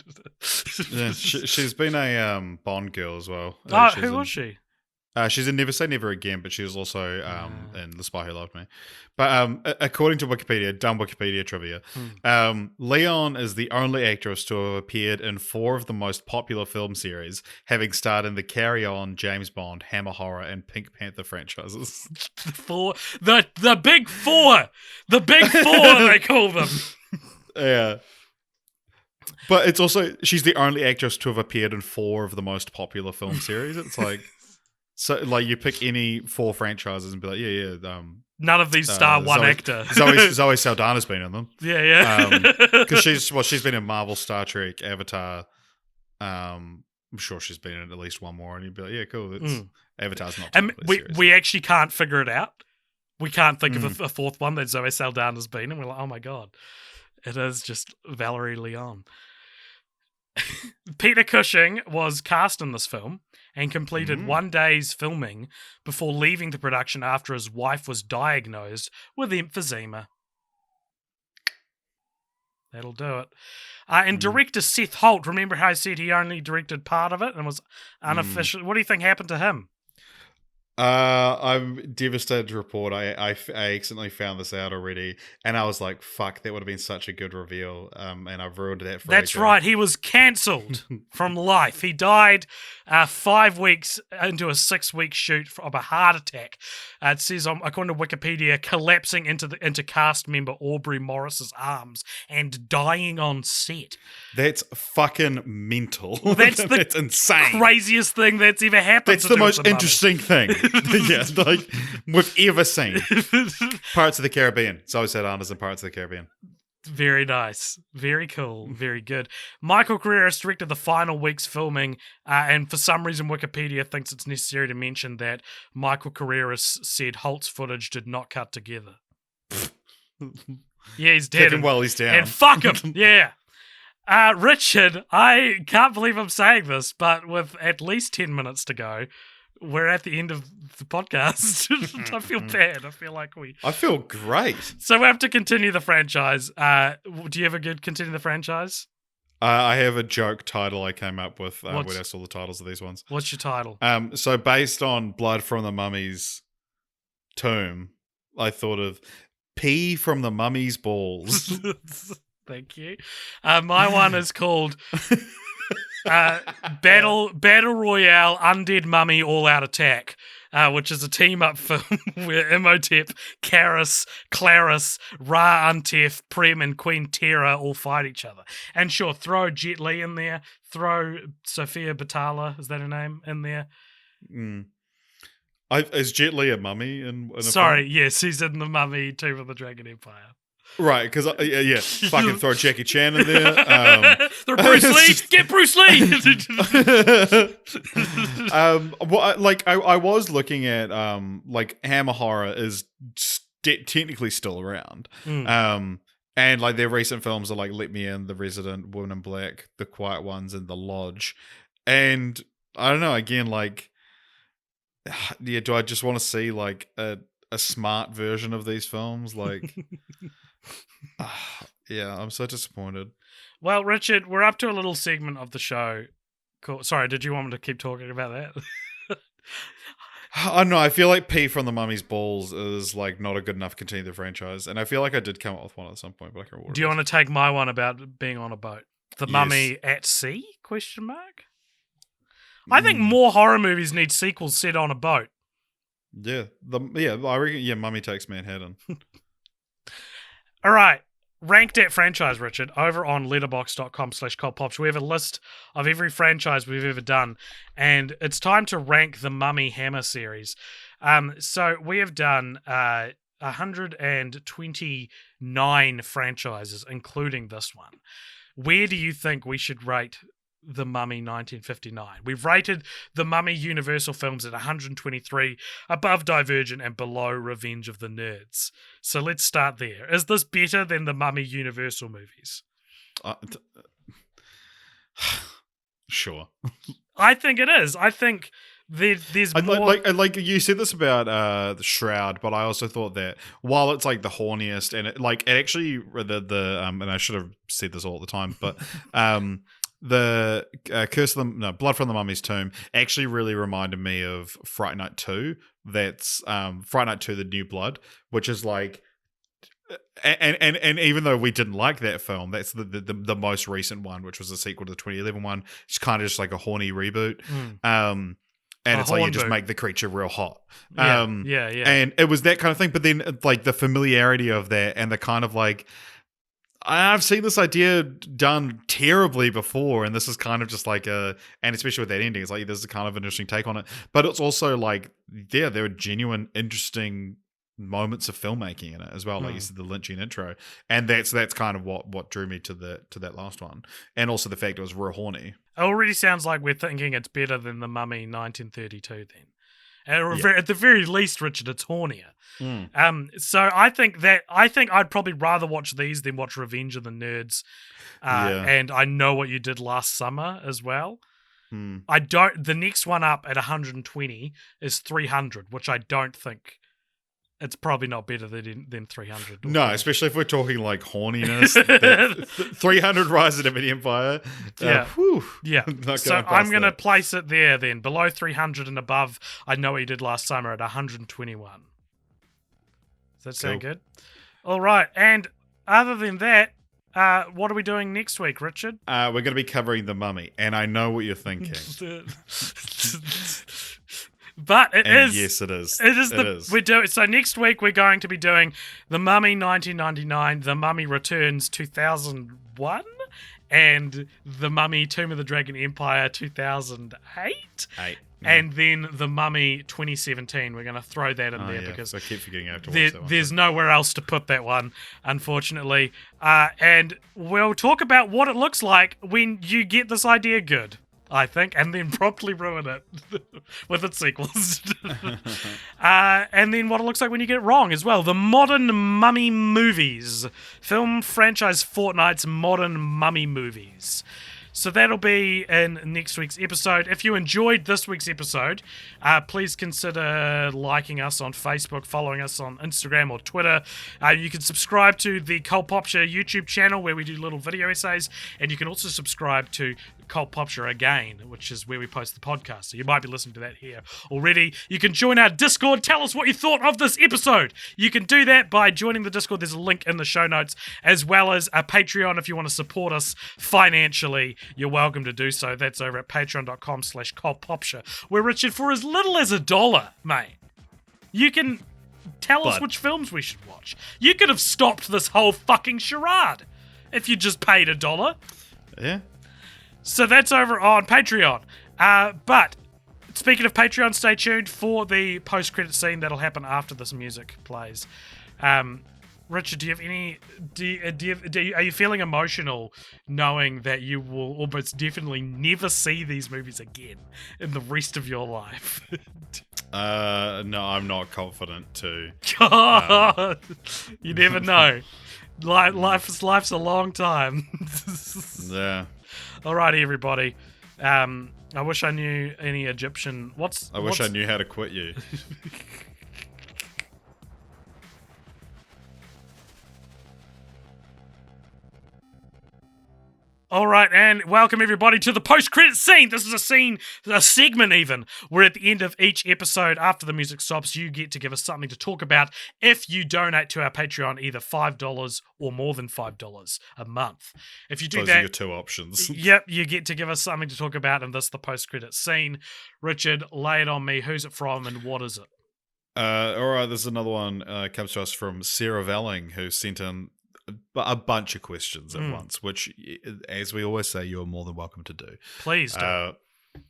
She's been a Bond girl as well. Who was she? She's in Never Say Never Again, but she was also in The Spy Who Loved Me. But according to Wikipedia, dumb Wikipedia trivia, Leon is the only actress to have appeared in 4 of the most popular film series, having starred in the Carry On, James Bond, Hammer Horror, and Pink Panther franchises. The big four! The big four, they call them. Yeah. But it's also, she's the only actress to have appeared in 4 of the most popular film series. It's like, so like you pick any 4 franchises and be like, none of these star one actor. Zoe Saldana's been in them. Yeah. Because she's been in Marvel, Star Trek, Avatar. I'm sure she's been in at least one more, and you'd be like, yeah, cool. Avatar's not. And we actually can't figure it out. We can't think of a 4th one that Zoe Saldana's been, and we're like, oh my god, it is just Valerie Leon. Peter Cushing was cast in this film and completed 1 day's filming before leaving the production after his wife was diagnosed with emphysema. That'll do it. And director Seth Holt, remember how I said he only directed part of it and was unofficial? What do you think happened to him? I'm devastated to report I accidentally found this out already, and I was like, fuck, that would have been such a good reveal, and I've ruined that for That's right, he was cancelled from life. He died 5 weeks into a 6-week shoot of a heart attack. It says, according to Wikipedia, collapsing into cast member Aubrey Morris's arms and dying on set. That's fucking mental. That's insane. Craziest thing that's ever happened. That's the most interesting thing. Yeah, like we've ever seen. Pirates of the Caribbean. Zoe Saldana's in Pirates of the Caribbean. Very nice. Very cool. Very good. Michael Carreras directed the final week's filming, and for some reason Wikipedia thinks it's necessary to mention that Michael Carreras said Holt's footage did not cut together. Yeah, he's dead. Kick him while he's down. And fuck him. Yeah. Richard, I can't believe I'm saying this, but with at least 10 minutes to go, we're at the end of the podcast. I feel bad. I feel like I feel great. So we have to continue the franchise. Do you have a good continue the franchise? I have a joke title I came up with when I saw the titles of these ones. What's your title? So based on Blood from the Mummy's tomb, I thought of Pee from the Mummy's balls. Thank you. My one is called Battle Royale Undead Mummy All Out Attack, which is a team-up film where Imhotep, Karis, Claris, Ra Untef, Prem, and Queen Terra all fight each other. And sure, throw Jet Li in there, throw Sophia Batala, is that her name, in there? Is Jet Li a mummy? Sorry, yes, he's in the Mummy Tomb of the Dragon Empire. Right, because fucking throw Jackie Chan in there. Throw Bruce Lee, get Bruce Lee. I was looking at Hammer Horror is technically still around, and like their recent films are like Let Me In, The Resident, Woman in Black, The Quiet Ones, and The Lodge. And I don't know. Again, like, yeah, do I just want to see like a smart version of these films? Like. Yeah, I'm so disappointed. Well, Richard, we're up to a little segment of the show. Cool. Sorry, did you want me to keep talking about that? I don't know. I feel like Pee from the Mummy's balls is like not a good enough continue the franchise, and I feel like I did come up with one at some point, but I can't remember. Do you want to take my one about being on a boat? The Mummy at Sea? Question mark. I think more horror movies need sequels set on a boat. Yeah, I reckon. Yeah, Mummy Takes Manhattan. All right, ranked at franchise, Richard, over on letterboxd.com/cultpops. We have a list of every franchise we've ever done, and it's time to rank the Mummy Hammer series. So we have done 129 franchises, including this one. Where do you think we should rate The Mummy 1959? We've rated The Mummy Universal films at 123, above Divergent and below Revenge of the Nerds. So let's start there. Is this better than the Mummy Universal movies? Sure. I think it is. I think there's more... Like you said this about the Shroud, but I also thought that while it's like the horniest and it actually the and I should have said this all at the time, but the Blood from the Mummy's Tomb actually really reminded me of Fright Night 2. That's Fright Night 2: The New Blood, which is like. And even though we didn't like that film, that's the most recent one, which was a sequel to the 2011 one. It's kind of just like a horny reboot. And it's like you just make the creature real hot. Yeah. And it was that kind of thing. But then like the familiarity of that and the kind of like, I've seen this idea done terribly before, and this is kind of just like and especially with that ending, it's like this is kind of an interesting take on it. But it's also like, yeah, there are genuine, interesting moments of filmmaking in it as well, like you said, the Lynchian intro, and that's kind of what drew me to that last one, and also the fact it was real horny. It already sounds like we're thinking it's better than The Mummy 1932 then. At the very least, Richard, it's hornier. So I think I'd probably rather watch these than watch Revenge of the Nerds. And I Know What You Did Last Summer as well. The next one up at 120 is 300, which I don't think. It's probably not better than 300. No, especially if we're talking like horniness. 300 Rise of the Mini Empire. Yeah. So I'm going to place it there then. Below 300 and above, I Know What You Did Last Summer at 121. Does that sound good? All right. And other than that, what are we doing next week, Richard? We're going to be covering The Mummy, and I know what you're thinking. But yes, it is. It is. We're doing so next week. We're going to be doing The Mummy 1999, The Mummy Returns 2001, and The Mummy Tomb of the Dragon Empire 2008. And then The Mummy 2017. We're going to throw that in there because I keep forgetting I have to watch that one. There's nowhere else to put that one, unfortunately. And we'll talk about what it looks like when you get this idea good, I think, and then promptly ruin it with its sequels. And then what it looks like when you get it wrong as well. The modern mummy movies. Film franchise Fortnights modern mummy movies. So that'll be in next week's episode. If you enjoyed this week's episode, please consider liking us on Facebook, following us on Instagram or Twitter. You can subscribe to the Cult Popture YouTube channel where we do little video essays, and you can also subscribe to Cult Popture Again, which is where we post the podcast. So you might be listening to that here already. You can join our Discord. Tell us what you thought of this episode. You can do that by joining the Discord. There's a link in the show notes, as well as a Patreon if you want to support us financially. You're welcome to do so. That's over at patreon.com/cultpopture, where Richard, for as little as $1, mate, you can tell us which films we should watch. You could have stopped this whole fucking charade if you just paid $1. Yeah. So that's over on Patreon. But speaking of Patreon, stay tuned for the post-credit scene that'll happen after this music plays. Richard, do you have any? Are you feeling emotional knowing that you will almost definitely never see these movies again in the rest of your life? No, I'm not confident to. You never know. Life's a long time. Yeah. Alrighty, everybody. I wish I knew any Egyptian. I wish I knew how to quit you. All right, and welcome everybody to the post-credit scene. This is a segment even, where at the end of each episode, after the music stops, you get to give us something to talk about if you donate to our Patreon either $5 or more than $5 a month. If you do Those that, are your two options. Yep, you get to give us something to talk about in this, the post-credit scene. Richard, lay it on me. Who's it from and what is it? All right, there's another one. Comes to us from Sarah Velling, who sent in a bunch of questions at once, which, as we always say, you're more than welcome to do. Please do.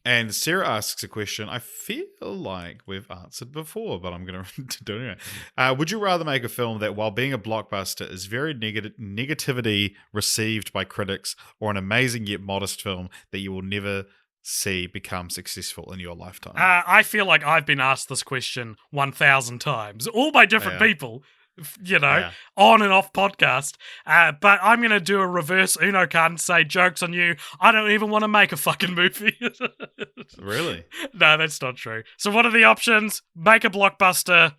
And Sarah asks a question I feel like we've answered before, but I'm going to do it anyway. Would you rather make a film that, while being a blockbuster, is very negativity received by critics, or an amazing yet modest film that you will never see become successful in your lifetime? I feel like I've been asked this question 1,000 times, all by different people, Yeah. on and off podcast. But I'm going to do a reverse Uno card and say, joke's on you, I don't even want to make a fucking movie. Really? No, that's not true. So what are the options? Make a blockbuster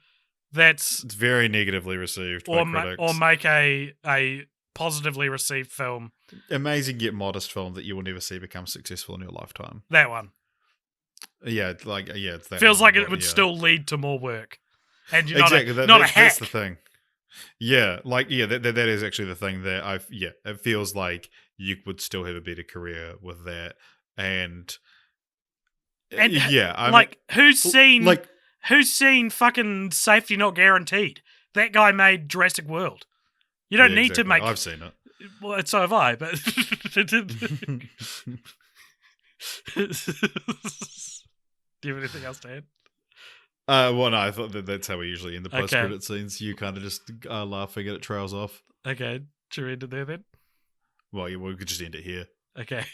that's... It's very negatively received by critics. Or make a positively received film. Amazing yet modest film that you will never see become successful in your lifetime. That one. Yeah, it's that feels one, like it would still lead to more work. And you're exactly. not a hack. That's the thing. Yeah, that is actually the thing that it feels like you would still have a better career with that. And yeah, who's seen fucking Safety Not Guaranteed? That guy made Jurassic World. You don't need to make... I've seen it. Well, so have I, but... Do you have anything else to add? Well, no, I thought that's how we usually end the post-credit scenes. You kind of just laughing and it trails off. Okay, should we end it there then? Well, we could just end it here. Okay.